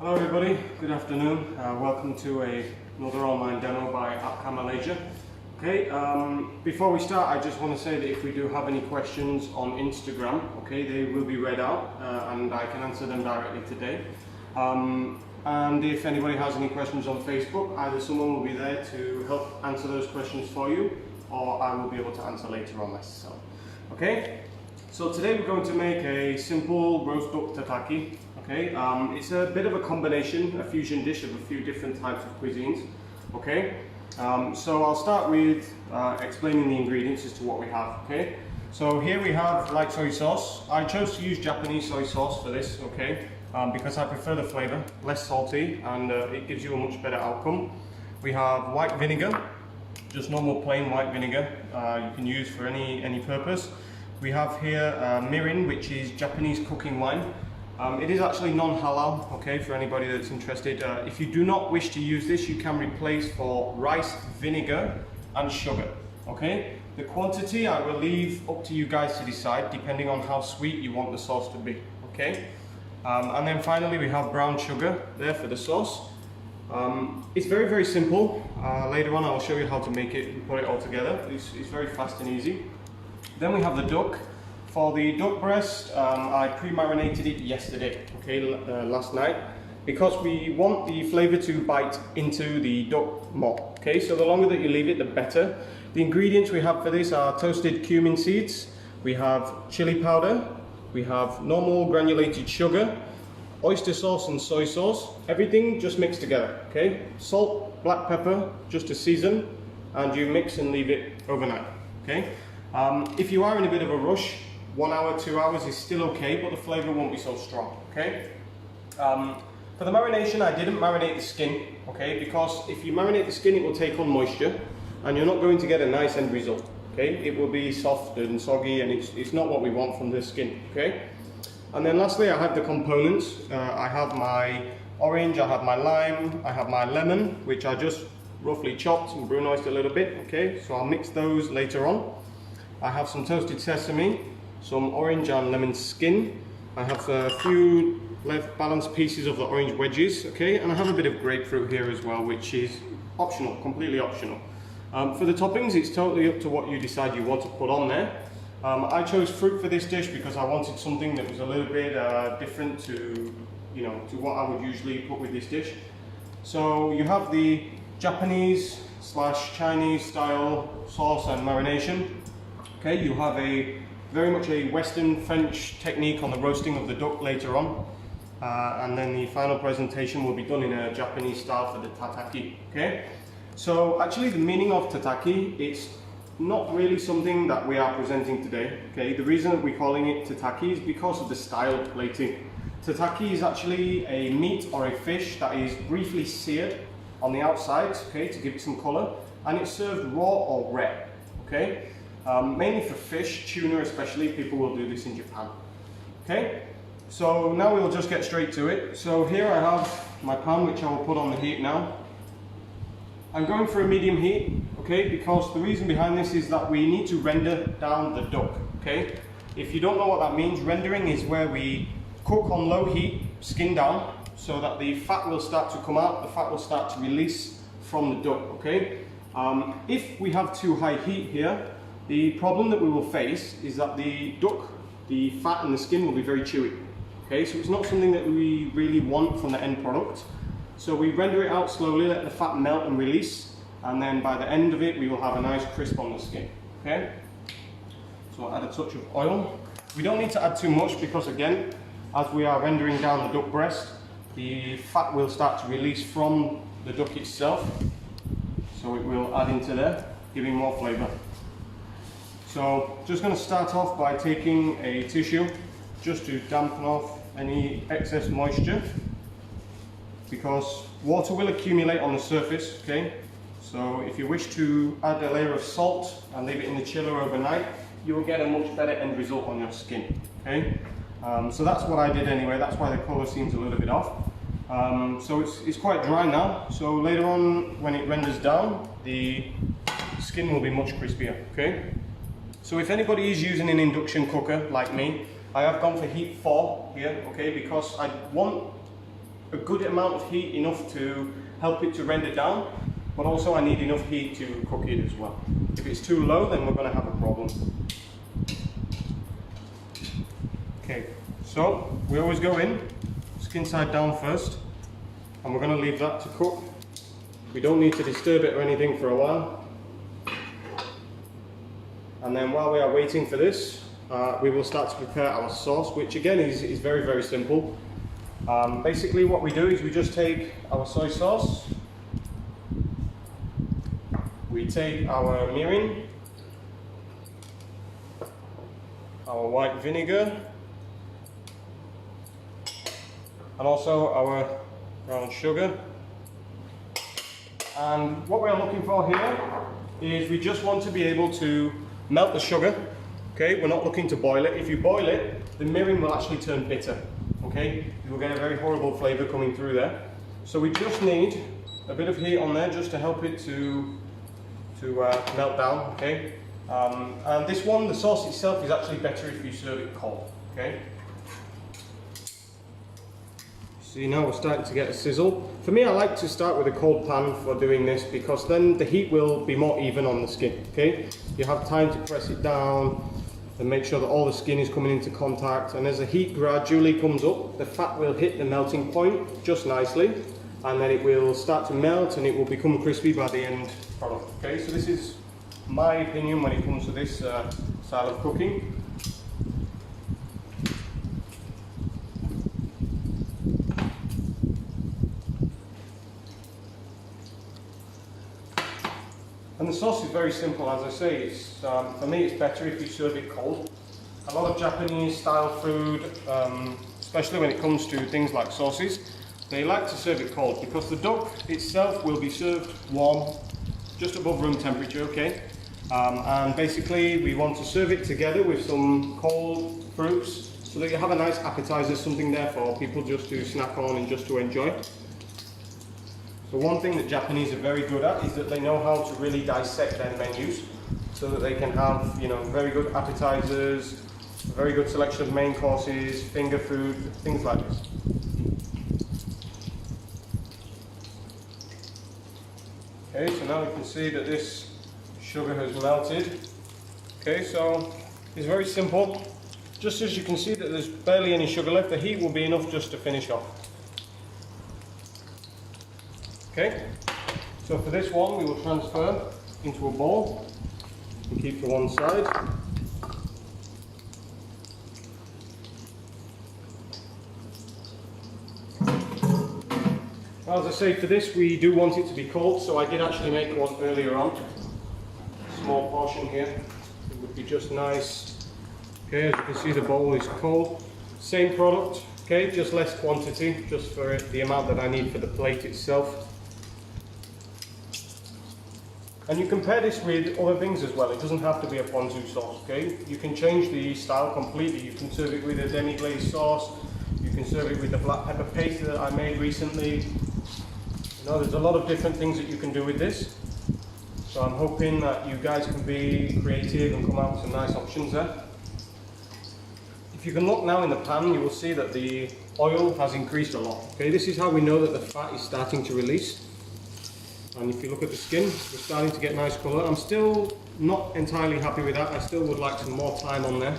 Hello everybody, good afternoon. Welcome to another online demo by Malaysia. Okay, before we start, I just want to say that if we do have any questions on Instagram, okay, they will be read out and I can answer them directly today. And if anybody has any questions on Facebook, either someone will be there to help answer those questions for you, or I will be able to answer later on myself. Okay, so today we're going to make a simple roast duck tataki. Okay, it's a bit of a combination, a fusion dish of a few different types of cuisines. Okay, so I'll start with explaining the ingredients as to what we have. Okay, so here we have light soy sauce. I chose to use Japanese soy sauce for this. Okay, because I prefer the flavor, less salty, and it gives you a much better outcome. We have white vinegar, just normal plain white vinegar. You can use for any purpose. We have here mirin, which is Japanese cooking wine. It is actually non-halal, okay, for anybody that's interested. If you do not wish to use this, you can replace for rice, vinegar and sugar, okay? The quantity I will leave up to you guys to decide, depending on how sweet you want the sauce to be, okay? And then finally we have brown sugar there for the sauce. It's very, very simple. Later on I'll show you how to make it and put it all together. It's very fast and easy. Then we have the duck. For the duck breast, I pre-marinated it yesterday, okay, last night, because we want the flavour to bite into the duck more, okay, so the longer that you leave it, the better. The ingredients we have for this are toasted cumin seeds, we have chili powder, we have normal granulated sugar, oyster sauce and soy sauce, everything just mixed together, okay, salt, black pepper, just to season, and you mix and leave it overnight, okay. If you are in a bit of a rush, 1 hour, 2 hours is still okay, but the flavour won't be so strong, okay? For the marination, I didn't marinate the skin, okay? Because if you marinate the skin, it will take on moisture, and you're not going to get a nice end result, okay? It will be soft and soggy, and it's not what we want from the skin, okay? And then lastly, I have the components. I have my orange, I have my lime, I have my lemon, which I just roughly chopped and brunoised a little bit, okay? So I'll mix those later on. I have some toasted sesame, some orange and lemon skin. I have a few left balanced pieces of the orange wedges, okay, and I have a bit of grapefruit here as well, which is optional, completely optional. For the toppings, it's totally up to what you decide you want to put on there. I chose fruit for this dish because I wanted something that was a little bit different to, to what I would usually put with this dish. So you have the Japanese / Chinese style sauce and marination. Okay, you have very much a Western French technique on the roasting of the duck later on, and then the final presentation will be done in a Japanese style for the tataki. Okay, so actually the meaning of tataki, it's not really something that we are presenting today. Okay, the reason that we're calling it tataki is because of the style of plating. Tataki is actually a meat or a fish that is briefly seared on the outside, okay, to give it some color, and it's served raw or red. Okay. Mainly for fish, tuna especially, people will do this in Japan. Okay, so now we'll just get straight to it. So here I have my pan, which I will put on the heat now. I'm going for a medium heat, okay, because the reason behind this is that we need to render down the duck, okay. If you don't know what that means, rendering is where we cook on low heat, skin down, so that the fat will start to come out, the fat will start to release from the duck, okay. If we have too high heat here, the problem that we will face is that the duck, the fat and the skin will be very chewy. Okay, so it's not something that we really want from the end product. So we render it out slowly, let the fat melt and release, and then by the end of it, we will have a nice crisp on the skin. Okay, so I'll add a touch of oil. We don't need to add too much because again, as we are rendering down the duck breast, the fat will start to release from the duck itself. So it will add into there, giving more flavour. So just going to start off by taking a tissue just to dampen off any excess moisture, because water will accumulate on the surface, okay? So if you wish to add a layer of salt and leave it in the chiller overnight, you will get a much better end result on your skin, okay? So that's what I did anyway, that's why the colour seems a little bit off. So it's quite dry now, so later on when it renders down, the skin will be much crispier, okay? So if anybody is using an induction cooker like me, I have gone for heat 4 here, okay, because I want a good amount of heat, enough to help it to render down, but also I need enough heat to cook it as well. If it's too low, then we're going to have a problem. Okay, so we always go in, skin side down first, and we're going to leave that to cook. We don't need to disturb it or anything for a while. And then while we are waiting for this, we will start to prepare our sauce, which again is very, very simple. Basically what we do is we just take our soy sauce, we take our mirin, our white vinegar, and also our brown sugar. And what we are looking for here is we just want to be able to melt the sugar. Okay, we're not looking to boil it. If you boil it, the mirin will actually turn bitter. Okay, you will get a very horrible flavour coming through there. So we just need a bit of heat on there just to help it to melt down. Okay, and this one, the sauce itself, is actually better if you serve it cold. Okay. See, now we're starting to get a sizzle. For me, I like to start with a cold pan for doing this because then the heat will be more even on the skin. Okay, you have time to press it down and make sure that all the skin is coming into contact, and as the heat gradually comes up, the fat will hit the melting point just nicely, and then it will start to melt and it will become crispy by the end product. Okay, so this is my opinion when it comes to this style of cooking. And the sauce is very simple, as I say. It's, for me, it's better if you serve it cold. A lot of Japanese style food, especially when it comes to things like sauces, they like to serve it cold because the duck itself will be served warm, just above room temperature, okay? And basically we want to serve it together with some cold fruits so that you have a nice appetizer, something there for people just to snack on and just to enjoy. So one thing that Japanese are very good at is that they know how to really dissect their menus so that they can have, you know, very good appetizers, a very good selection of main courses, finger food, things like this. Okay, so now you can see that this sugar has melted. Okay, so it's very simple. Just as you can see that there's barely any sugar left, the heat will be enough just to finish off. Okay, so for this one we will transfer into a bowl and keep to one side. As I say, for this we do want it to be cold, so I did actually make one earlier on. A small portion here, it would be just nice. Okay, as you can see the bowl is cold. Same product, okay, just less quantity, just for the amount that I need for the plate itself. And you compare this with other things as well. It doesn't have to be a ponzu sauce, okay? You can change the style completely. You can serve it with a demi-glaze sauce. You can serve it with the black pepper paste that I made recently. You know, there's a lot of different things that you can do with this. So I'm hoping that you guys can be creative and come out with some nice options there. If you can look now in the pan, you will see that the oil has increased a lot. Okay, this is how we know that the fat is starting to release. And if you look at the skin, we're starting to get nice colour. I'm still not entirely happy with that. I still would like some more time on there.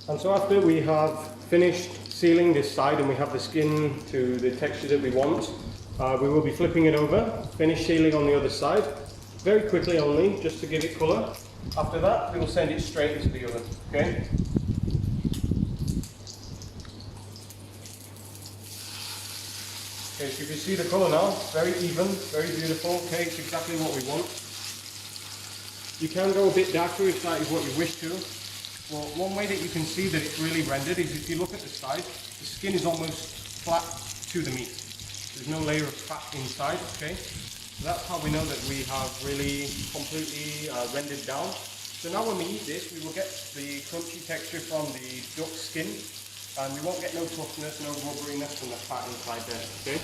And so after we have finished sealing this side and we have the skin to the texture that we want, we will be flipping it over, finish sealing on the other side. Very quickly only, just to give it colour. After that, we will send it straight into the oven, okay? Okay, so you can see the colour now, very even, very beautiful, okay, it's exactly what we want. You can go a bit darker if that is what you wish to. Well, one way that you can see that it's really rendered is if you look at the side, the skin is almost flat to the meat. There's no layer of fat inside, okay? So that's how we know that we have really completely rendered down. So now when we eat this, we will get the crunchy texture from the duck skin, and we won't get no toughness, no rubberiness from the fat inside there, okay?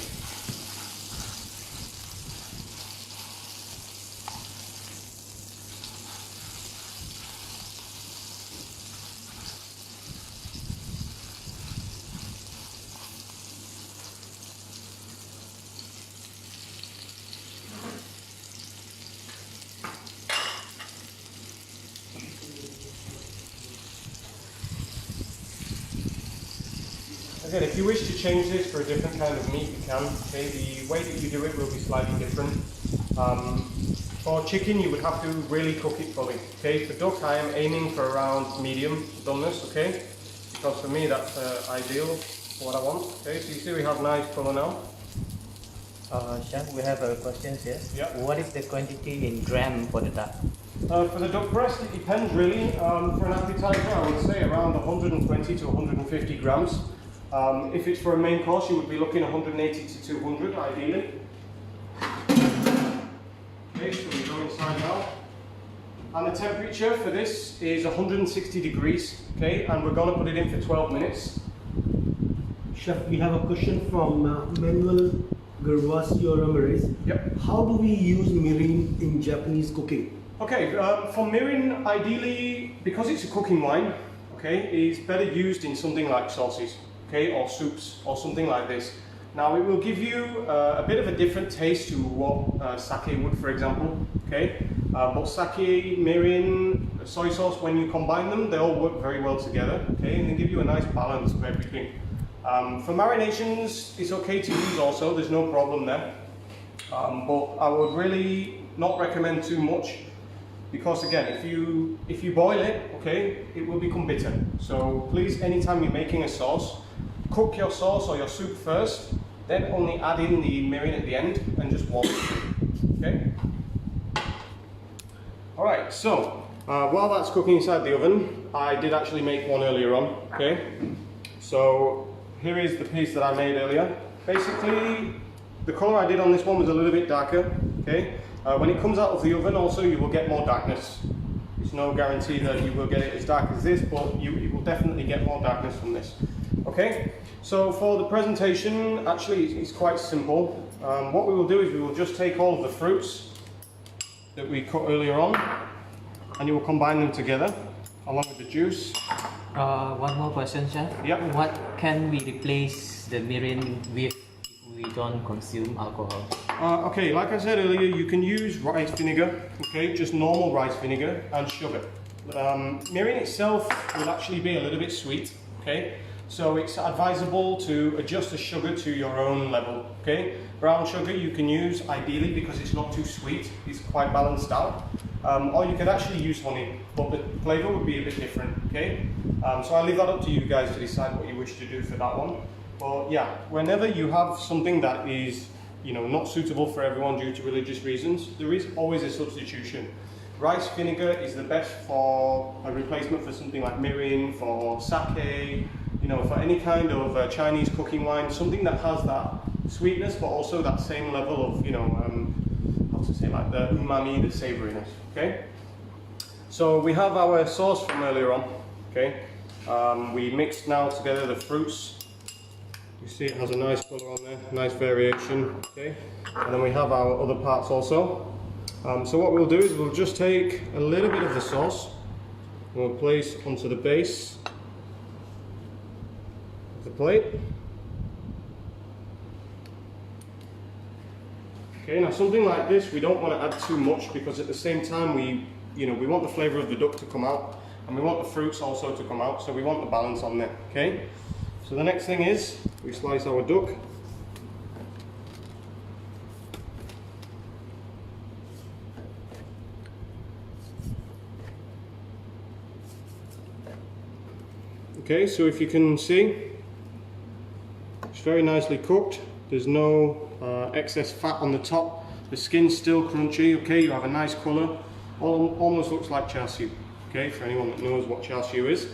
said, if you wish to change this for a different kind of meat, you can. Okay, the way that you do it will be slightly different. For chicken, you would have to really cook it fully. Okay, for duck, I am aiming for around medium doneness. Okay, because for me that's ideal for what I want. Okay, so you see we have nice colour now. Chef, we have a question here. Yeah. What is the quantity in gram for the duck? For the duck breast, it depends really. For an appetizer, I would say around 120 to 150 grams. If it's for a main course, you would be looking 180 to 200 ideally. Okay, so we go inside now. And the temperature for this is 160 degrees. Okay, and we're going to put it in for 12 minutes. Chef, we have a question from Manuel Gervasio Ramirez. Yep. How do we use mirin in Japanese cooking? Okay, for mirin, ideally, because it's a cooking wine, okay, it's better used in something like sauces, okay, or soups, or something like this. Now, it will give you a bit of a different taste to what sake would, for example, okay. But sake, mirin, soy sauce, when you combine them, they all work very well together, okay, and they give you a nice balance of everything. For marinations, it's okay to use also, there's no problem there. But I would really not recommend too much, because again, if you boil it, okay, it will become bitter. So please, anytime you're making a sauce, cook your sauce or your soup first, then only add in the mirin at the end and just warm it. Okay? Alright, so while that's cooking inside the oven, I did actually make one earlier on, okay? So here is the piece that I made earlier. Basically, the colour I did on this one was a little bit darker, okay? When it comes out of the oven also, you will get more darkness. There's no guarantee that you will get it as dark as this, but you will definitely get more darkness from this. Okay, so for the presentation, actually it's quite simple. What we will do is we will just take all of the fruits that we cut earlier on, and you will combine them together along with the juice. One more question, Chef. Yep. What can we replace the mirin with if we don't consume alcohol? Okay, like I said earlier, you can use rice vinegar, okay, just normal rice vinegar and sugar. Mirin itself will actually be a little bit sweet, okay, so it's advisable to adjust the sugar to your own level, okay. Brown sugar you can use ideally because it's not too sweet, it's quite balanced out, or you could actually use honey, but the flavour would be a bit different, okay. So I leave that up to you guys to decide what you wish to do for that one. But yeah, whenever you have something that is, you know, not suitable for everyone due to religious reasons, there is always a substitution. Rice vinegar is the best for a replacement for something like mirin, for sake, you know, for any kind of Chinese cooking wine, something that has that sweetness but also that same level of, you know, how to say, like the umami, the savouriness, okay? So we have our sauce from earlier on, okay? We mixed now together the fruits. You see it has a nice colour on there, nice variation, okay? And then we have our other parts also. So what we'll do is we'll just take a little bit of the sauce and we'll place onto the base of the plate. Okay, now something like this we don't want to add too much because at the same time we want the flavour of the duck to come out and we want the fruits also to come out, so we want the balance on there, okay? So the next thing is we slice our duck. Okay, so if you can see, it's very nicely cooked. There's no excess fat on the top. The skin's still crunchy, okay? You have a nice colour. Almost looks like char siu, okay? For anyone that knows what char siu is.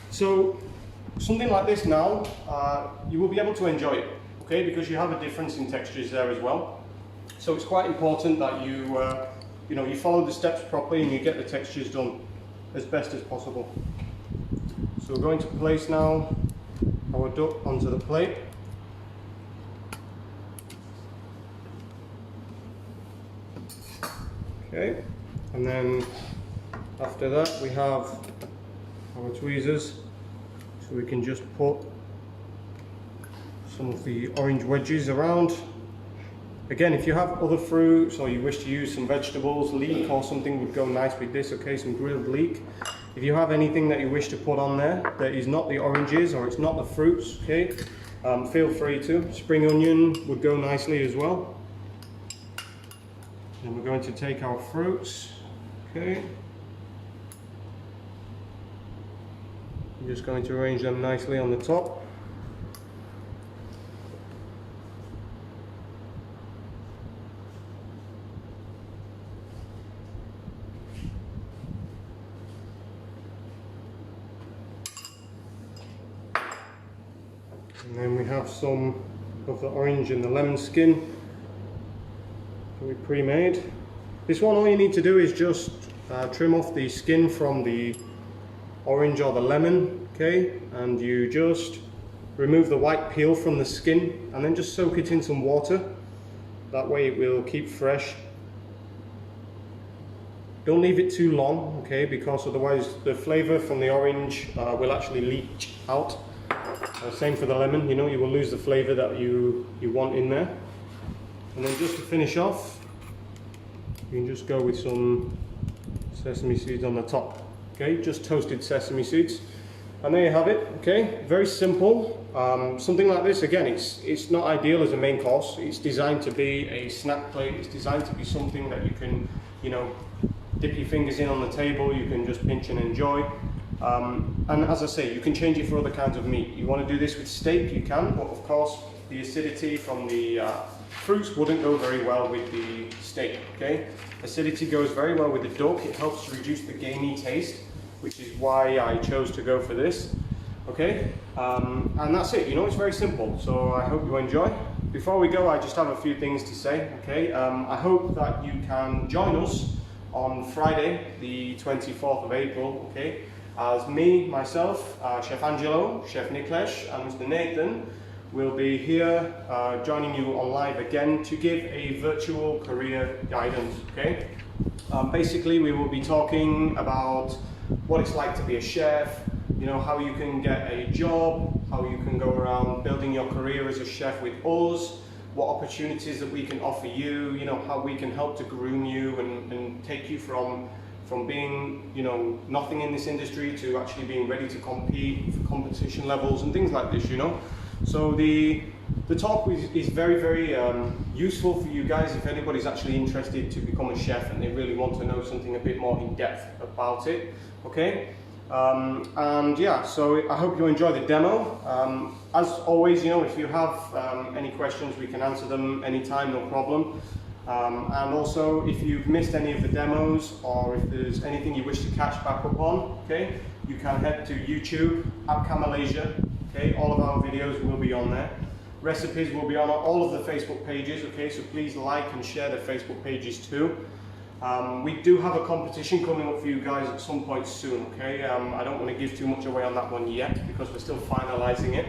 So something like this now, you will be able to enjoy it, okay? Because you have a difference in textures there as well. So it's quite important that you follow the steps properly and you get the textures done as best as possible. So we're going to place now our duck onto the plate. Okay, and then after that we have our tweezers, so we can just put some of the orange wedges around. Again, if you have other fruits or you wish to use some vegetables, leek or something would go nice with this, okay, some grilled leek. If you have anything that you wish to put on there that is not the oranges or it's not the fruits, okay, feel free to. Spring onion would go nicely as well. And we're going to take our fruits, okay. I'm just going to arrange them nicely on the top. And then we have some of the orange and the lemon skin that we pre-made. This one, all you need to do is just trim off the skin from the orange or the lemon, okay, and you just remove the white peel from the skin and then just soak it in some water. That way it will keep fresh. Don't leave it too long, okay, because otherwise the flavor from the orange will actually leach out. Same for the lemon, you know, you will lose the flavor that you want in there. And then just to finish off, you can just go with some sesame seeds on the top, okay, just toasted sesame seeds. And there you have it, okay, very simple. Something like this, again, it's not ideal as a main course. It's designed to be a snack plate. It's designed to be something that you can, you know, dip your fingers in on the table, you can just pinch and enjoy. And as I say, you can change it for other kinds of meat. You want to do this with steak, you can, but of course the acidity from the fruits wouldn't go very well with the steak, okay? Acidity goes very well with the duck. It helps to reduce the gamey taste, which is why I chose to go for this, okay? And that's it, you know, it's very simple, so I hope you enjoy. Before we go, I just have a few things to say, okay? I hope that you can join us on Friday, the 24th of April, okay? As me, myself, Chef Angelo, Chef Niklesh and Mr. Nathan will be here joining you on live again to give a virtual career guidance, okay? Basically, we will be talking about what it's like to be a chef, you know, how you can get a job, how you can go around building your career as a chef with us, what opportunities that we can offer you, you know, how we can help to groom you and take you from being, you know, nothing in this industry to actually being ready to compete for competition levels and things like this, you know. So the talk is very, very useful for you guys if anybody's actually interested to become a chef and they really want to know something a bit more in depth about it, okay? And yeah, so I hope you enjoy the demo. As always, you know, if you have any questions, we can answer them anytime, no problem. And also, if you've missed any of the demos or if there's anything you wish to catch back up on, okay, you can head to YouTube, Malaysia, okay, all of our videos will be on there. Recipes will be on all of the Facebook pages, okay, so please like and share the Facebook pages too. We do have a competition coming up for you guys at some point soon, okay? I don't want to give too much away on that one yet because we're still finalizing it,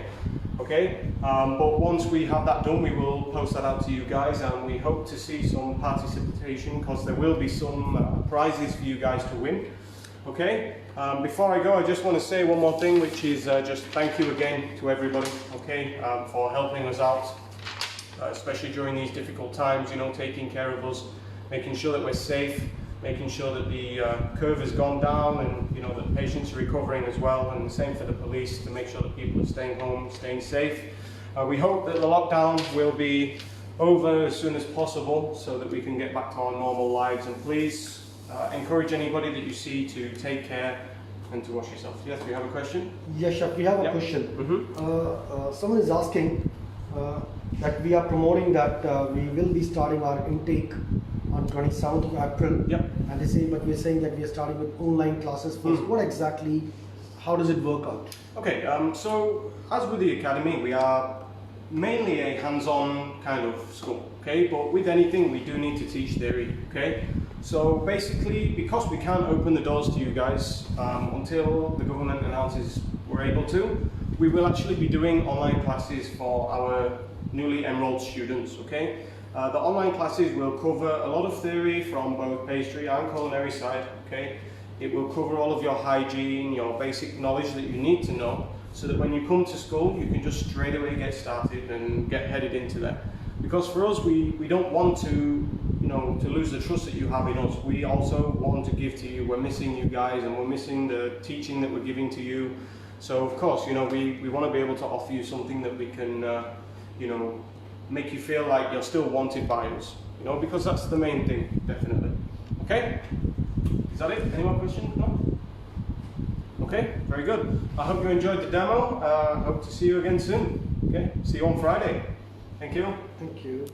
okay? But once we have that done, we will post that out to you guys and we hope to see some participation because there will be some prizes for you guys to win, okay? Before I go, I just want to say one more thing, which is just thank you again to everybody, okay, for helping us out, especially during these difficult times, you know, taking care of us, making sure that we're safe, making sure that the curve has gone down and, you know, that patients are recovering as well, and the same for the police to make sure that people are staying home, staying safe. We hope that the lockdown will be over as soon as possible so that we can get back to our normal lives, and please encourage anybody that you see to take care and to wash yourself. Yes, we have a question? Yes, Chef, we have a question. Someone is asking that we are promoting that we will be starting our intake on 27th of April. Yep. And they say, but we're saying that we are starting with online classes first. What exactly, how does it work out? Okay, so as with the academy, we are mainly a hands-on kind of school, okay? But with anything, we do need to teach theory, okay? So basically, because we can't open the doors to you guys until the government announces we're able to, we will actually be doing online classes for our newly enrolled students, okay? The online classes will cover a lot of theory from both pastry and culinary side, okay? It will cover all of your hygiene, your basic knowledge that you need to know, so that when you come to school, you can just straight away get started and get headed into that. because for us, we don't want to, you know, to lose the trust that you have in us. We also want to give to you. We're missing you guys, and we're missing the teaching that we're giving to you. So of course, you know, we want to be able to offer you something that we can, you know, make you feel like you're still wanted by us. You know, because that's the main thing, definitely. Okay? Is that it? Any more questions? No? Okay, very good. I hope you enjoyed the demo. Hope to see you again soon. Okay, see you on Friday. Thank you. Thank you.